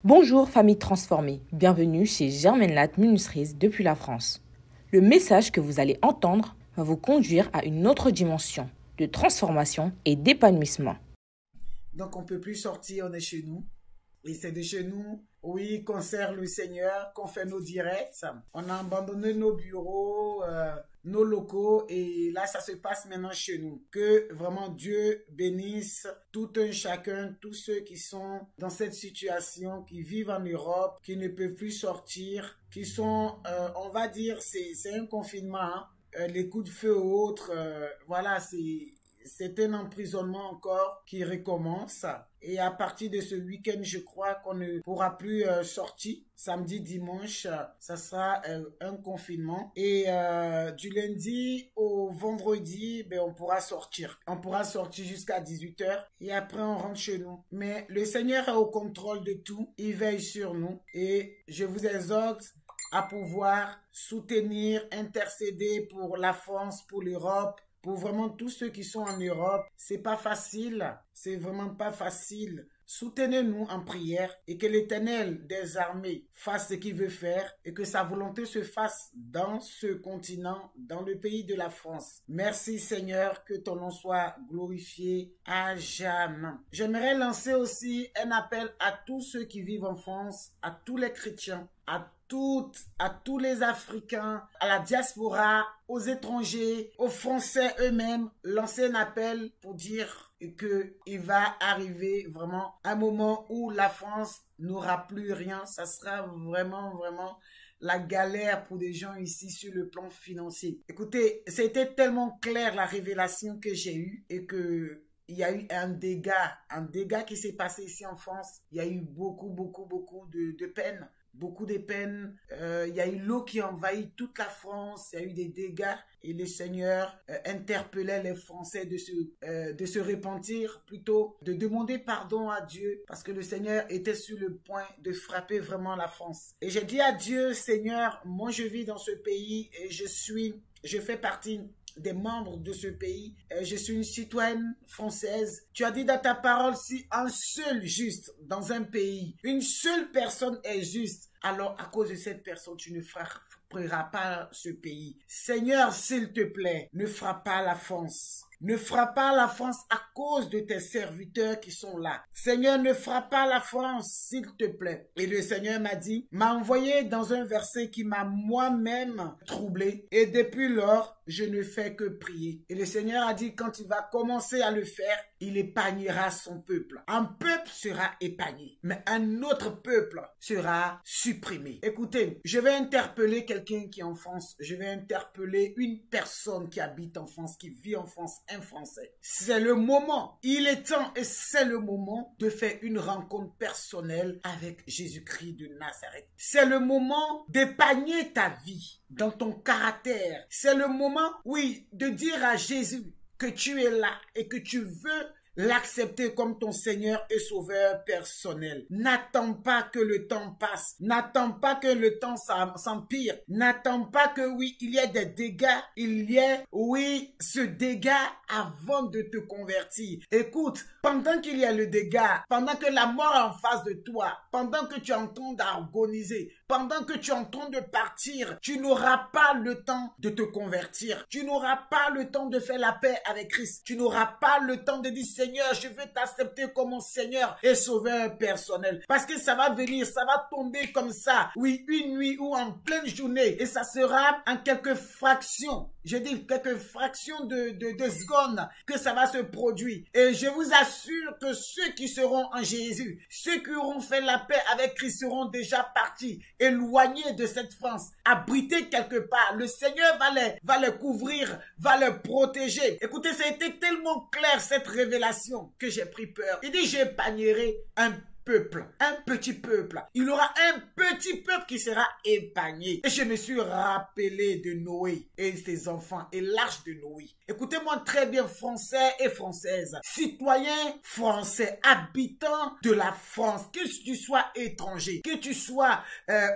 Bonjour famille transformée, bienvenue chez Germaine Latte Ministries depuis la France. Le message que vous allez entendre va vous conduire à une autre dimension de transformation et d'épanouissement. Donc on ne peut plus sortir, on est chez nous. Et c'est de chez nous, oui, qu'on sert le Seigneur, qu'on fait nos directs. On a abandonné nos bureaux, nos locaux et là, ça se passe maintenant chez nous. Que vraiment Dieu bénisse tout un chacun, tous ceux qui sont dans cette situation, qui vivent en Europe, qui ne peuvent plus sortir, qui sont, on va dire, c'est un confinement, hein. Les coups de feu ou autres, voilà, c'est un emprisonnement encore qui recommence. Et à partir de ce week-end, je crois qu'on ne pourra plus sortir. Samedi, dimanche, ça sera un confinement. Et du lundi au vendredi, ben, on pourra sortir. On pourra sortir jusqu'à 18 h et après on rentre chez nous. Mais le Seigneur est au contrôle de tout. Il veille sur nous. Et je vous exhorte à pouvoir soutenir, intercéder pour la France, pour l'Europe, pour vraiment tous ceux qui sont en Europe. C'est pas facile, c'est vraiment pas facile. Soutenez-nous en prière et que l'Éternel des armées fasse ce qu'il veut faire et que sa volonté se fasse dans ce continent, dans le pays de la France. Merci Seigneur, que ton nom soit glorifié à jamais. J'aimerais lancer aussi un appel à tous ceux qui vivent en France, à tous les chrétiens, à tous les Africains, à la diaspora, aux étrangers, aux Français eux-mêmes, lancer un appel pour dire qu'il va arriver vraiment un moment où la France n'aura plus rien. Ça sera vraiment la galère pour des gens ici sur le plan financier. Écoutez, c'était tellement clair la révélation que j'ai eue et que il y a eu un dégât qui s'est passé ici en France. Il y a eu beaucoup de peine. Beaucoup de peines, il y a eu l'eau qui envahit toute la France, il y a eu des dégâts et le Seigneur interpellait les Français de se repentir, plutôt de demander pardon à Dieu parce que le Seigneur était sur le point de frapper vraiment la France. Et j'ai dit à Dieu, Seigneur, moi je vis dans ce pays et je fais partie des membres de ce pays. Je suis une citoyenne française. Tu as dit dans ta parole, si un seul juste dans un pays, une seule personne est juste, alors à cause de cette personne, tu ne frapperas pas ce pays. Seigneur, s'il te plaît, ne frappe pas la France. Ne frappe pas la France à cause de tes serviteurs qui sont là. Seigneur, ne frappe pas la France, s'il te plaît. Et le Seigneur m'a envoyé dans un verset qui m'a moi-même troublé. Et depuis lors, je ne fais que prier. Et le Seigneur a dit, quand il va commencer à le faire, il épargnera son peuple. Un peuple sera épargné, mais un autre peuple sera supprimé. Écoutez, je vais interpeller quelqu'un qui est en France. Je vais interpeller une personne qui habite en France, qui vit en France, un Français. C'est le moment, il est temps et c'est le moment de faire une rencontre personnelle avec Jésus-Christ de Nazareth. C'est le moment d'épargner ta vie dans ton caractère. C'est le moment, oui, de dire à Jésus que tu es là et que tu veux l'accepter comme ton Seigneur et Sauveur personnel. N'attends pas que le temps passe. N'attends pas que le temps s'empire. N'attends pas que, oui, il y ait des dégâts. Il y ait, oui, ce dégât avant de te convertir. Écoute, pendant qu'il y a le dégât, pendant que la mort est en face de toi, pendant que tu es en train d'agoniser, pendant que tu es en train de partir, tu n'auras pas le temps de te convertir. Tu n'auras pas le temps de faire la paix avec Christ. Tu n'auras pas le temps de dire, Seigneur, je veux t'accepter comme mon Seigneur et Sauveur personnel. Parce que ça va venir, ça va tomber comme ça. Oui, une nuit ou en pleine journée. Et ça sera en quelques fractions. Je dis quelques fractions de secondes que ça va se produire. Et je vous assure que ceux qui seront en Jésus, ceux qui auront fait la paix avec Christ seront déjà partis, éloignés de cette France, abrités quelque part. Le Seigneur va les couvrir, va les protéger. Écoutez, ça a été tellement clair cette révélation que j'ai pris peur. Il dit, j'épargnerai un peuple, un petit peuple. Il y aura un petit peuple qui sera épargné. Et je me suis rappelé de Noé et ses enfants et l'arche de Noé. Écoutez-moi très bien, Français et Françaises, citoyens français, habitants de la France, que tu sois étranger, que tu sois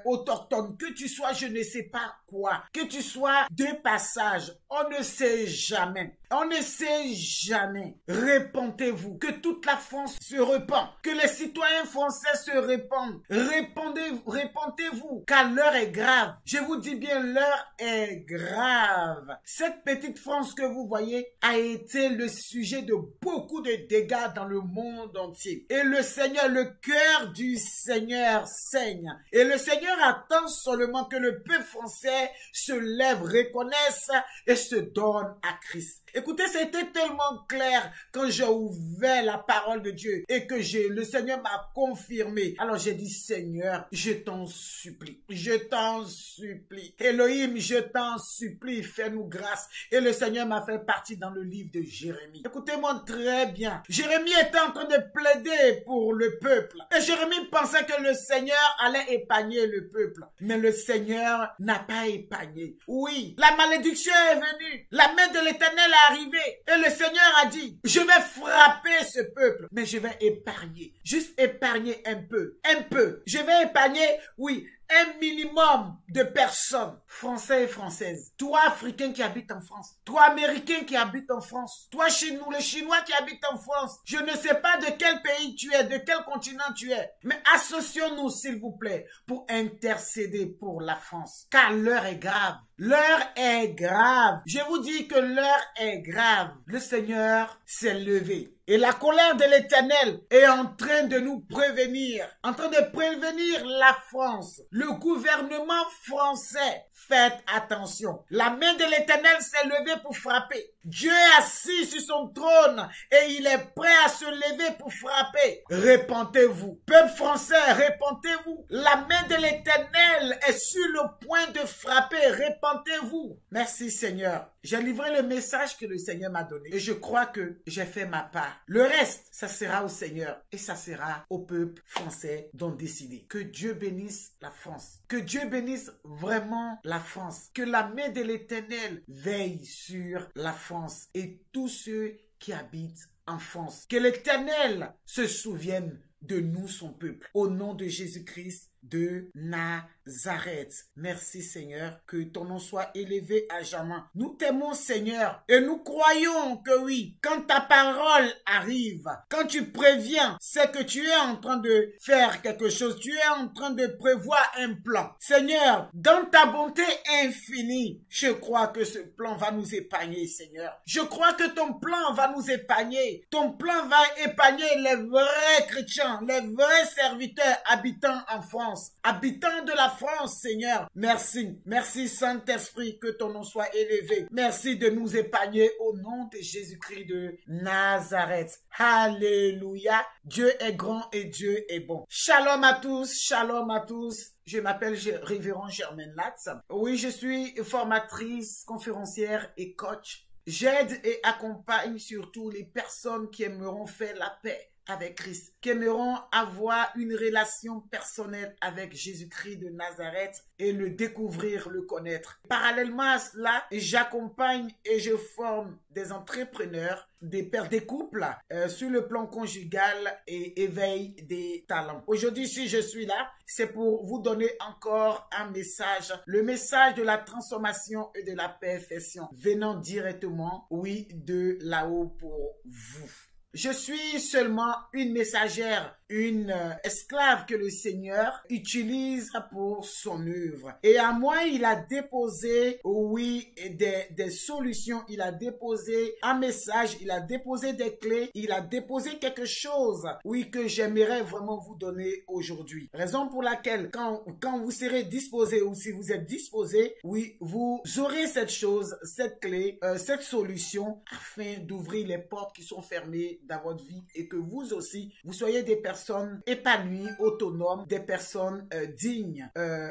autochtone, que tu sois je ne sais pas quoi, que tu sois de passage, on ne sait jamais. On ne sait jamais. Répentez-vous. Que toute la France se repent. Que les citoyens citoyens français se répandent. Répondez-vous, car l'heure est grave. Je vous dis bien, l'heure est grave. Cette petite France que vous voyez a été le sujet de beaucoup de dégâts dans le monde entier. Et le Seigneur, le cœur du Seigneur saigne. Et le Seigneur attend seulement que le peuple français se lève, reconnaisse et se donne à Christ. Écoutez, c'était tellement clair quand j'ai ouvert la parole de Dieu et que le Seigneur m'a confirmé. Alors j'ai dit, Seigneur, je t'en supplie. Je t'en supplie. Elohim, je t'en supplie, fais-nous grâce. Et le Seigneur m'a fait partie dans le livre de Jérémie. Écoutez-moi très bien. Jérémie était en train de plaider pour le peuple. Et Jérémie pensait que le Seigneur allait épargner le peuple. Mais le Seigneur n'a pas épargné. Oui, la malédiction est venue. La main de l'Éternel est arrivé et le Seigneur a dit, je vais frapper ce peuple, mais je vais épargner, juste épargner un peu, je vais épargner, oui, un minimum de personnes, français et françaises. Toi, Africain qui habite en France. Toi, Américain qui habite en France. Toi, les Chinois qui habitent en France. Je ne sais pas de quel pays tu es, de quel continent tu es. Mais associons-nous, s'il vous plaît, pour intercéder pour la France. Car l'heure est grave. L'heure est grave. Je vous dis que l'heure est grave. Le Seigneur s'est levé. Et la colère de l'Éternel est en train de nous prévenir, en train de prévenir la France, le gouvernement français. Faites attention. La main de l'Éternel s'est levée pour frapper. Dieu est assis sur son trône et il est prêt à se lever pour frapper. Répentez-vous. Peuple français, répentez-vous. La main de l'Éternel est sur le point de frapper. Répentez-vous. Merci Seigneur. J'ai livré le message que le Seigneur m'a donné et je crois que j'ai fait ma part. Le reste, ça sera au Seigneur et ça sera au peuple français d'en décider. Que Dieu bénisse la France. Que Dieu bénisse vraiment la France. Que la main de l'Éternel veille sur la France et tous ceux qui habitent en France. Que l'Éternel se souvienne de nous, son peuple. Au nom de Jésus-Christ de Nazareth. Merci Seigneur, que ton nom soit élevé à jamais. Nous t'aimons Seigneur et nous croyons que oui, quand ta parole arrive, quand tu préviens, c'est que tu es en train de faire quelque chose, tu es en train de prévoir un plan. Seigneur, dans ta bonté infinie, je crois que ce plan va nous épargner Seigneur. Je crois que ton plan va nous épargner. Ton plan va épargner les vrais chrétiens, les vrais serviteurs habitants en France. Habitants de la France, Seigneur, merci. Merci, Saint-Esprit, que ton nom soit élevé. Merci de nous épargner au nom de Jésus-Christ de Nazareth. Alléluia. Dieu est grand et Dieu est bon. Shalom à tous, shalom à tous. Je m'appelle Révérend Germaine Latz. Oui, je suis formatrice, conférencière et coach. J'aide et accompagne surtout les personnes qui aimeront faire la paix avec Christ, qui aimeront avoir une relation personnelle avec Jésus-Christ de Nazareth et le découvrir, le connaître. Parallèlement à cela, j'accompagne et je forme des entrepreneurs, des pères, des couples sur le plan conjugal et éveil des talents. Aujourd'hui, si je suis là, c'est pour vous donner encore un message, le message de la transformation et de la perfection, venant directement, oui, de là-haut pour vous. Je suis seulement une messagère, une esclave que le Seigneur utilise pour son œuvre. Et à moi, il a déposé, oui, des solutions. Il a déposé un message, il a déposé des clés, il a déposé quelque chose, oui, que j'aimerais vraiment vous donner aujourd'hui. Raison pour laquelle, quand vous serez disposé ou si vous êtes disposé, oui, vous aurez cette chose, cette clé, cette solution afin d'ouvrir les portes qui sont fermées dans votre vie et que vous aussi, vous soyez des personnes épanouies, autonomes, des personnes dignes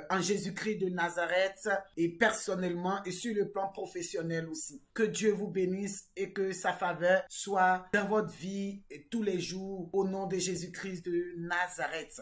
en Jésus-Christ de Nazareth et personnellement et sur le plan professionnel aussi. Que Dieu vous bénisse et que sa faveur soit dans votre vie tous les jours au nom de Jésus-Christ de Nazareth.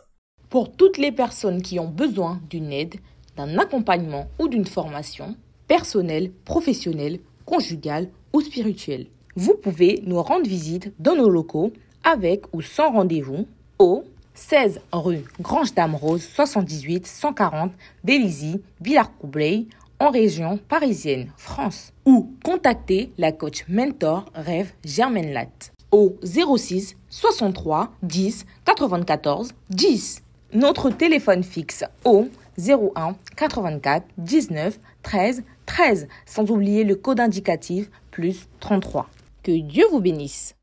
Pour toutes les personnes qui ont besoin d'une aide, d'un accompagnement ou d'une formation personnelle, professionnelle, conjugale ou spirituelle, vous pouvez nous rendre visite dans nos locaux avec ou sans rendez-vous au 16 rue Grange Dame Rose 78 140 Bélizy, Villars-Cobleil en région parisienne, France. Ou contactez la coach mentor Rêve Germaine Latz. au 06 63 10 94 10. Notre téléphone fixe au 01 84 19 13 13, sans oublier le code indicatif plus 33. Que Dieu vous bénisse.